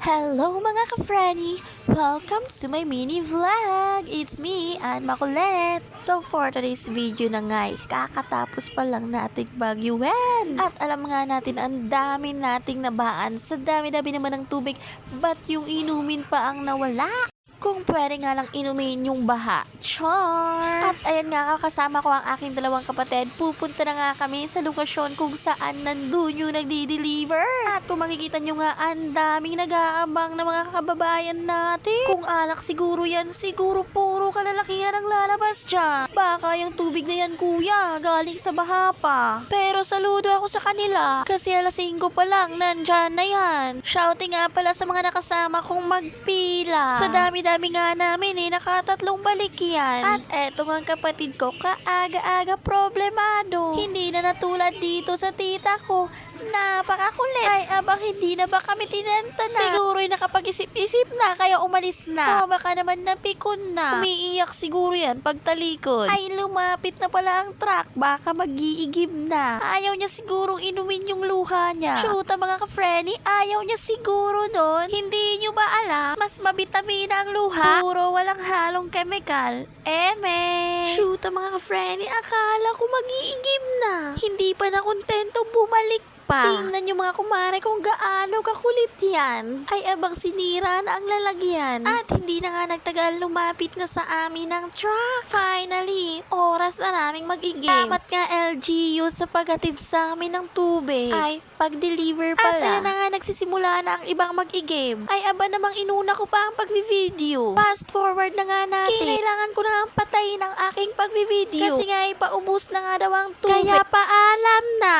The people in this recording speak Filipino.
Hello mga ka-Frenny! Welcome to my mini vlog! It's me, Ann Makulet! So for today's video na nga, kakatapos pa lang nating bagyuin. At alam nga natin, ang dami nating nabaan sa dami-dami naman ng tubig, but yung inumin pa ang nawala. Kung pwede nga lang inumin yung baha. Char! At ayan nga, kasama ko ang aking dalawang kapatid. Pupunta na nga kami sa lokasyon kung saan nandun yung nagdi-deliver. At kung makikita nyo nga, ang daming nag-aabang na mga kababayan natin. Kung alak siguro yan, siguro puro kalalakihan ang lalabas dyan. Baka yung tubig na yan, kuya, galing sa baha pa. Pero saludo ako sa kanila. Kasi alas 5 pa lang, nandyan na yan. Shouting nga pala sa mga nakasama kong magpila. Sa dami-dami nga namin nakatatlong balik yan. At eto nga kapatid ko, kaaga-aga problemado. Hindi na natulad dito sa tita ko. Napakakulit. Ay, abang hindi na ba kami tinenta na? Siguro'y nakapag-isip-isip na, kaya umalis na. O baka naman napikon na. Umiiyak siguro yan pagtalikod. Ay, lumapit na pala ang truck. Baka mag-iigib na. Ayaw niya sigurong inumin yung luha niya. Shoota mga ka-Frenny, ayaw niya siguro nun. Hindi niyo ba alam? Mas mabitamina ang luha. Puro walang halong chemical. Shoota mga ka-Frenny, akala ko mag-iigib na. Hindi pa na kontento, bumalik pa. Tingnan yung mga kumare kung gaano kakulit yan. Ay abang sinira na ang lalagyan. At hindi na nga nagtagal, lumapit na sa amin ng truck. Finally, oras na naming mag-igib. Dapat nga LGU sa paghatid sa amin ng tubig. Ay, pag-deliver pala. At na nga nagsisimula na ang ibang mag-igib. Ay aba namang inuna ko pa ang pag-video. Fast forward na nga natin. Kailangan ko na nga patayin ang aking pag-video. Kasi nga ipaubos na nga daw ang tubig. Kaya paalam na.